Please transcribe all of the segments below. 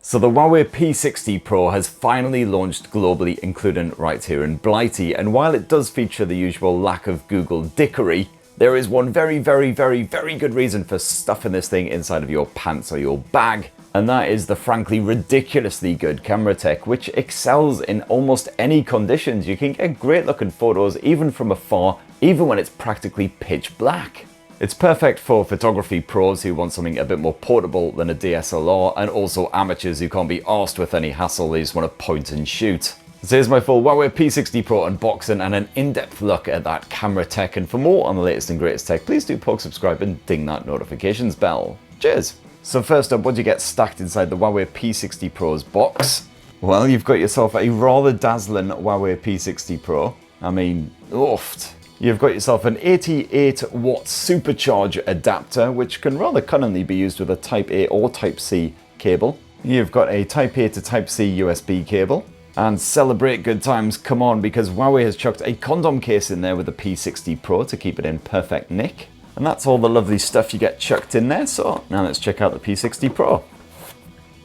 So the Huawei P60 Pro has finally launched globally, including right here in Blighty, and while it does feature the usual lack of Google dickery, there is one very good reason for stuffing this thing inside of your pants or your bag, and that is the frankly ridiculously good camera tech, which excels in almost any conditions. You can get great looking photos even from afar, even when it's practically pitch black. It's perfect for photography pros who want something a bit more portable than a DSLR, and also amateurs who can't be arsed with any hassle, they just want to point and shoot. So here's my full Huawei P60 Pro unboxing and an in-depth look at that camera tech, and for more on the latest and greatest tech, please do poke subscribe and ding that notifications bell. Cheers! So first up, what do you get stacked inside the Huawei P60 Pro's box? Well, you've got yourself a rather dazzling Huawei P60 Pro. I mean, oofed. You've got yourself an 88 watt supercharge adapter, which can rather cunningly be used with a Type A or Type C cable. You've got a Type A to Type C USB cable. And celebrate good times, come on, because Huawei has chucked a condom case in there with the P60 Pro to keep it in perfect nick. And that's all the lovely stuff you get chucked in there, so now let's check out the P60 Pro.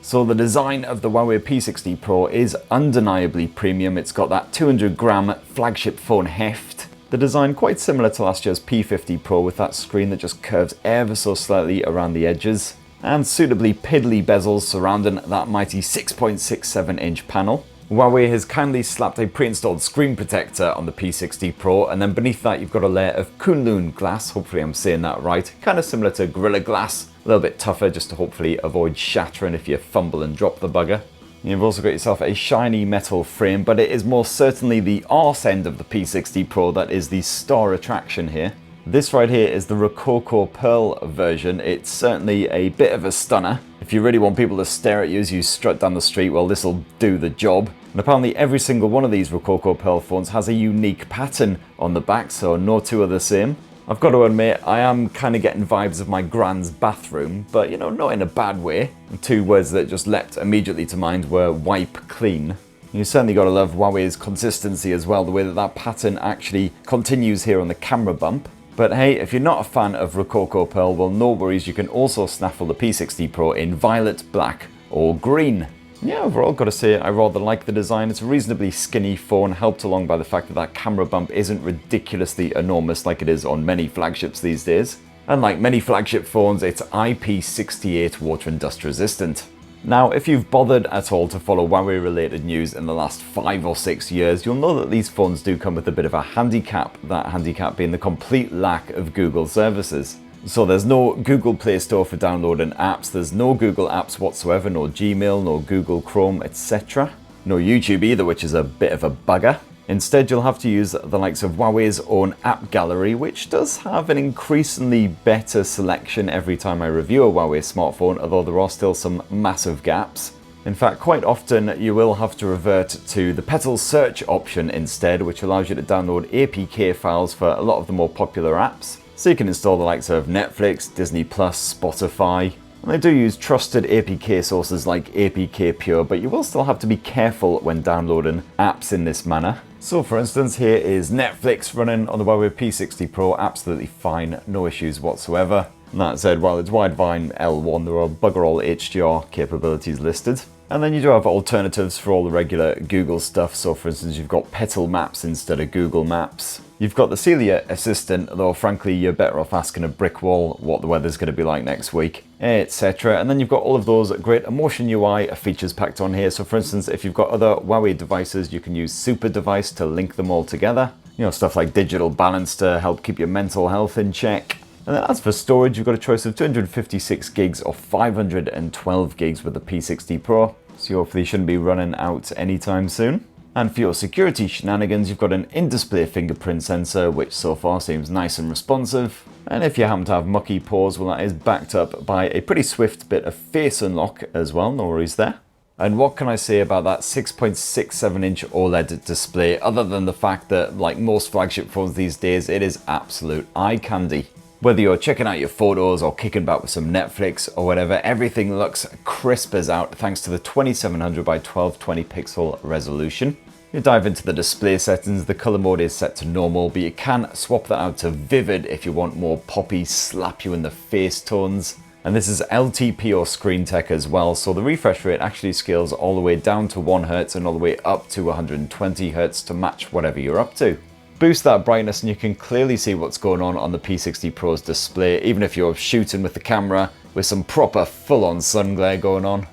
So the design of the Huawei P60 Pro is undeniably premium. It's got that 200-gram flagship phone heft. The design quite similar to last year's P50 Pro, with that screen that just curves ever so slightly around the edges, and suitably piddly bezels surrounding that mighty 6.67-inch panel. Huawei has kindly slapped a pre-installed screen protector on the P60 Pro, and then beneath that you've got a layer of Kunlun glass, hopefully I'm saying that right, kind of similar to Gorilla Glass, a little bit tougher just to hopefully avoid shattering if you fumble and drop the bugger. You've also got yourself a shiny metal frame, but it is more certainly the arse end of the P60 Pro that is the star attraction here. This right here is the Rococo Pearl version. It's certainly a bit of a stunner. If you really want people to stare at you as you strut down the street, well, this'll do the job. And apparently every single one of these Rococo Pearl phones has a unique pattern on the back, so no two are the same. I've got to admit, I am kind of getting vibes of my grand's bathroom, but you know, not in a bad way. And two words that just leapt immediately to mind were wipe clean. You certainly got to love Huawei's consistency as well, the way that that pattern actually continues here on the camera bump. But hey, if you're not a fan of Rococo Pearl, well, no worries, you can also snaffle the P60 Pro in violet, black or green. Yeah, overall, got to say, I rather like the design. It's a reasonably skinny phone, helped along by the fact that that camera bump isn't ridiculously enormous like it is on many flagships these days. And like many flagship phones, it's IP68 water and dust resistant. Now, if you've bothered at all to follow Huawei related news in the last 5 or 6 years, you'll know that these phones do come with a bit of a handicap, that handicap being the complete lack of Google services. So there's no Google Play Store for downloading apps, there's no Google apps whatsoever, no Gmail, no Google Chrome, etc. No YouTube either, which is a bit of a bugger. Instead, you'll have to use the likes of Huawei's own app gallery, which does have an increasingly better selection every time I review a Huawei smartphone, although there are still some massive gaps. In fact, quite often you will have to revert to the Petal search option instead, which allows you to download APK files for a lot of the more popular apps. So you can install the likes of Netflix, Disney+, Spotify. And they do use trusted APK sources like APK Pure, but you will still have to be careful when downloading apps in this manner. So for instance, here is Netflix running on the Huawei P60 Pro, absolutely fine, no issues whatsoever. And that said, while it's Widevine L1, there are bugger all HDR capabilities listed. And then you do have alternatives for all the regular Google stuff. So for instance, you've got Petal Maps instead of Google Maps. You've got the Celia Assistant, though frankly you're better off asking a brick wall what the weather's going to be like next week, etc. And then you've got all of those great Emotion UI features packed on here. So for instance, if you've got other Huawei devices, you can use Super Device to link them all together. You know, stuff like digital balance to help keep your mental health in check. And then as for storage, you've got a choice of 256 gigs or 512 gigs with the P60 Pro. So you hopefully shouldn't be running out anytime soon. And for your security shenanigans, you've got an in-display fingerprint sensor, which so far seems nice and responsive. And if you happen to have mucky paws, well, that is backed up by a pretty swift bit of face unlock as well, no worries there. And what can I say about that 6.67-inch OLED display, other than the fact that, like most flagship phones these days, it is absolute eye candy. Whether you're checking out your photos or kicking back with some Netflix or whatever, everything looks crisp as out thanks to the 2700 by 1220 pixel resolution. You dive into the display settings, the color mode is set to normal, but you can swap that out to vivid if you want more poppy, slap you in the face tones. And this is LTP or screen tech as well, so the refresh rate actually scales all the way down to 1 Hz and all the way up to 120 Hz to match whatever you're up to. Boost that brightness and you can clearly see what's going on the P60 Pro's display, even if you're shooting with the camera with some proper full-on sun glare going on.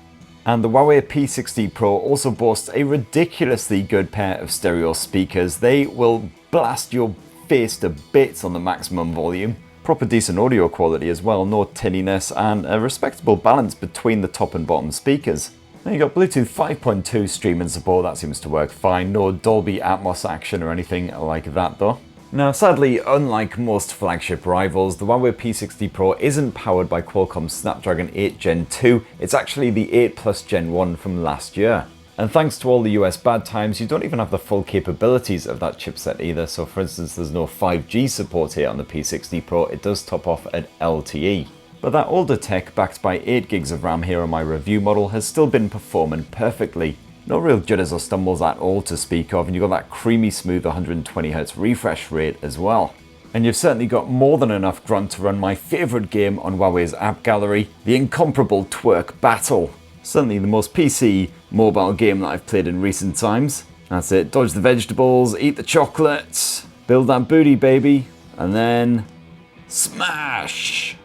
And the Huawei P60 Pro also boasts a ridiculously good pair of stereo speakers. They will blast your face to bits on the maximum volume. Proper decent audio quality as well, no tinniness, and a respectable balance between the top and bottom speakers. Then you got Bluetooth 5.2 streaming support, that seems to work fine. No Dolby Atmos action or anything like that though. Now sadly, unlike most flagship rivals, the Huawei P60 Pro isn't powered by Qualcomm's Snapdragon 8 Gen 2, it's actually the 8 Plus Gen 1 from last year. And thanks to all the US bad times, you don't even have the full capabilities of that chipset either. So for instance, there's no 5G support here on the P60 Pro, it does top off at LTE. But that older tech backed by 8 gigs of RAM here on my review model has still been performing perfectly. No real jitters or stumbles at all to speak of, and you've got that creamy smooth 120Hz refresh rate as well. And you've certainly got more than enough grunt to run my favourite game on Huawei's app gallery, the incomparable Twerk Battle. Certainly the most PC mobile game that I've played in recent times. That's it, dodge the vegetables, eat the chocolates, build that booty baby, and then smash!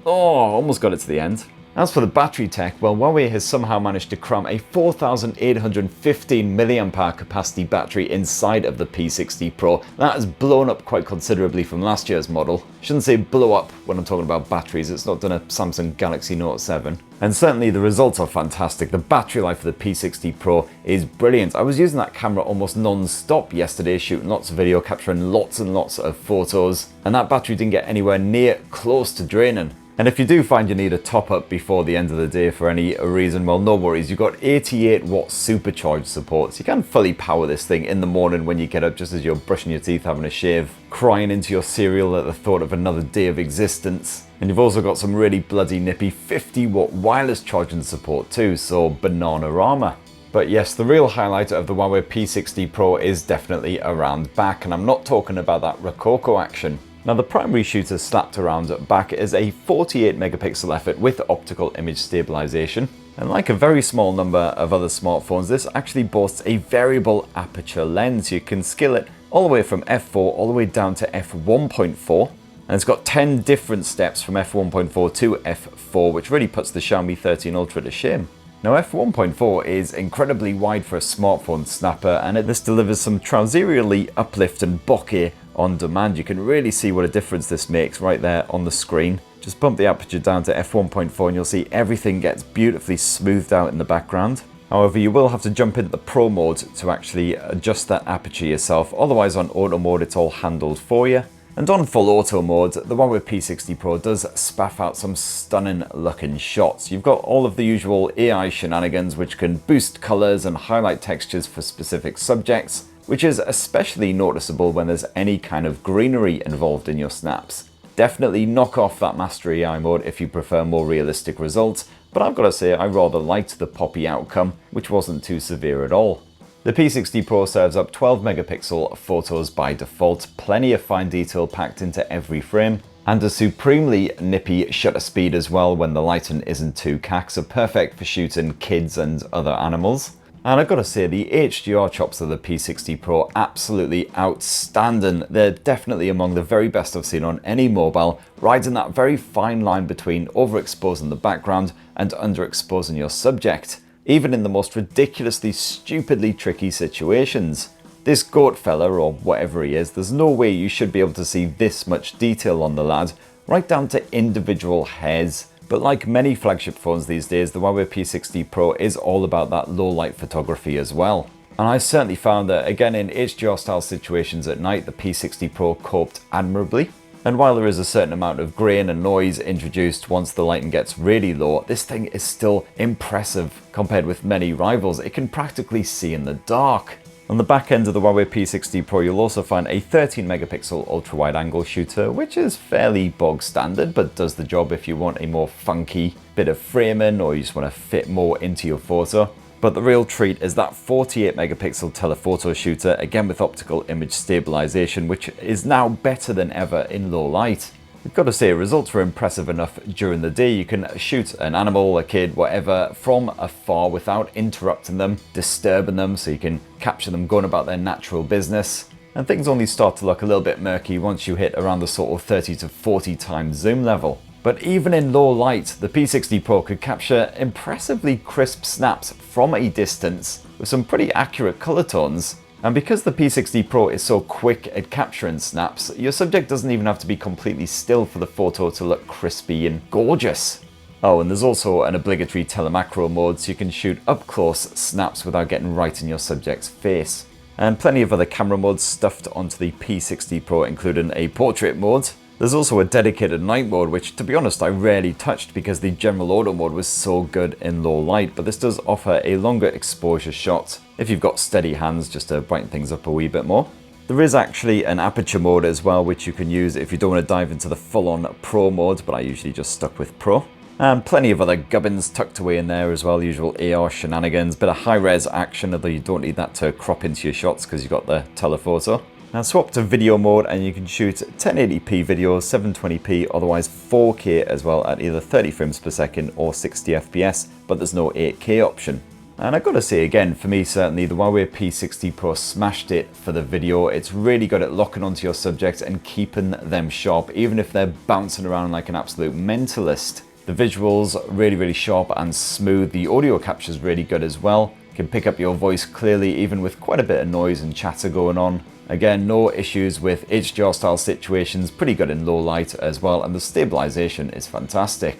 Oh, almost got it to the end. As for the battery tech, well, Huawei has somehow managed to cram a 4,815 mAh capacity battery inside of the P60 Pro. That has blown up quite considerably from last year's model. Shouldn't say blow up when I'm talking about batteries, it's not done a Samsung Galaxy Note 7. And certainly the results are fantastic. The battery life of the P60 Pro is brilliant. I was using that camera almost non-stop yesterday, shooting lots of video, capturing lots and lots of photos, and that battery didn't get anywhere near close to draining. And if you do find you need a top up before the end of the day for any reason, well, no worries. You've got 88 watt supercharge support, so you can fully power this thing in the morning when you get up, just as you're brushing your teeth, having a shave, crying into your cereal at the thought of another day of existence. And you've also got some really bloody nippy 50 watt wireless charging support too, so banana-rama. But yes, the real highlight of the Huawei P60 Pro is definitely around back, and I'm not talking about that Rococo action. Now the primary shooter slapped around back is a 48 megapixel effort with optical image stabilization. And like a very small number of other smartphones, this actually boasts a variable aperture lens. You can scale it all the way from f4 all the way down to f1.4. And it's got 10 different steps from f1.4 to f4, which really puts the Xiaomi 13 Ultra to shame. Now f1.4 is incredibly wide for a smartphone snapper, and this delivers some trouserially uplift and bokeh on demand. You can really see what a difference this makes right there on the screen. Just bump the aperture down to f1.4 and you'll see everything gets beautifully smoothed out in the background. However, you will have to jump into the Pro mode to actually adjust that aperture yourself. Otherwise on auto mode it's all handled for you. And on full auto mode, the Huawei P60 Pro does spaff out some stunning looking shots. You've got all of the usual AI shenanigans which can boost colors and highlight textures for specific subjects, which is especially noticeable when there's any kind of greenery involved in your snaps. Definitely knock off that Master AI mode if you prefer more realistic results, but I've got to say I rather liked the poppy outcome, which wasn't too severe at all. The P60 Pro serves up 12 megapixel photos by default, plenty of fine detail packed into every frame, and a supremely nippy shutter speed as well when the lighting isn't too cack, so perfect for shooting kids and other animals. And I've got to say, the HDR chops of the P60 Pro absolutely outstanding. They're definitely among the very best I've seen on any mobile, riding that very fine line between overexposing the background and underexposing your subject, even in the most ridiculously, stupidly tricky situations. This goat fella, or whatever he is, there's no way you should be able to see this much detail on the lad, right down to individual hairs. But like many flagship phones these days, the Huawei P60 Pro is all about that low light photography as well. And I certainly found that, again, in HDR style situations at night, the P60 Pro coped admirably. And while there is a certain amount of grain and noise introduced once the lighting gets really low, this thing is still impressive compared with many rivals. It can practically see in the dark. On the back end of the Huawei P60 Pro, you'll also find a 13 megapixel ultra wide angle shooter, which is fairly bog standard, but does the job if you want a more funky bit of framing or you just want to fit more into your photo. But the real treat is that 48 megapixel telephoto shooter, again with optical image stabilization, which is now better than ever in low light. I've got to say, results were impressive enough during the day. You can shoot an animal, a kid, whatever, from afar without interrupting them, disturbing them, so you can capture them going about their natural business. And things only start to look a little bit murky once you hit around the sort of 30 to 40 times zoom level. But even in low light, the P60 Pro could capture impressively crisp snaps from a distance with some pretty accurate color tones. And because the P60 Pro is so quick at capturing snaps, your subject doesn't even have to be completely still for the photo to look crispy and gorgeous. Oh, and there's also an obligatory telemacro mode, so you can shoot up close snaps without getting right in your subject's face. And plenty of other camera modes stuffed onto the P60 Pro, including a portrait mode. There's also a dedicated night mode, which to be honest I rarely touched because the general auto mode was so good in low light, but this does offer a longer exposure shot if you've got steady hands, just to brighten things up a wee bit more. There is actually an aperture mode as well, which you can use if you don't want to dive into the full-on Pro mode, but I usually just stuck with Pro. And plenty of other gubbins tucked away in there as well, usual AR shenanigans, bit of high-res action, although you don't need that to crop into your shots because you've got the telephoto. Now swap to video mode and you can shoot 1080p videos, 720p, otherwise 4K as well at either 30 frames per second or 60 FPS, but there's no 8K option. And I've got to say again, for me certainly, the Huawei P60 Pro smashed it for the video. It's really good at locking onto your subject and keeping them sharp, even if they're bouncing around like an absolute mentalist. The visuals really sharp and smooth. The audio capture is really good as well. You can pick up your voice clearly even with quite a bit of noise and chatter going on. Again, no issues with HDR style situations, pretty good in low light as well, and the stabilization is fantastic.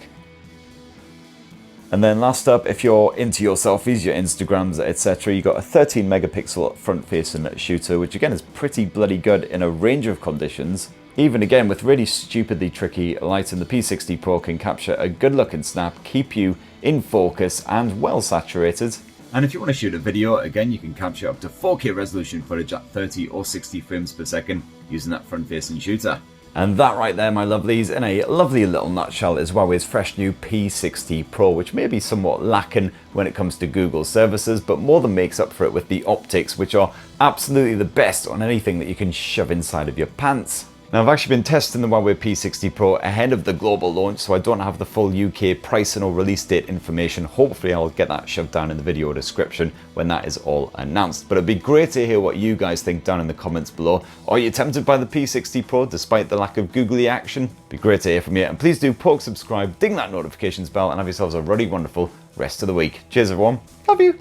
And then last up, if you're into your selfies, your Instagrams, etc., you've got a 13 megapixel front facing shooter, which again is pretty bloody good in a range of conditions. Even again with really stupidly tricky lighting, the P60 Pro can capture a good looking snap, keep you in focus and well saturated. And if you want to shoot a video, again, you can capture up to 4K resolution footage at 30 or 60 frames per second using that front-facing shooter. And that right there, my lovelies, in a lovely little nutshell, is Huawei's fresh new P60 Pro, which may be somewhat lacking when it comes to Google services, but more than makes up for it with the optics, which are absolutely the best on anything that you can shove inside of your pants. Now, I've actually been testing the Huawei P60 Pro ahead of the global launch, so I don't have the full UK pricing or release date information. Hopefully I'll get that shoved down in the video description when that is all announced. But it'd be great to hear what you guys think down in the comments below. Are you tempted by the P60 Pro despite the lack of googly action? It'd be great to hear from you, and please do poke subscribe, ding that notifications bell, and have yourselves a really wonderful rest of the week. Cheers everyone, love you!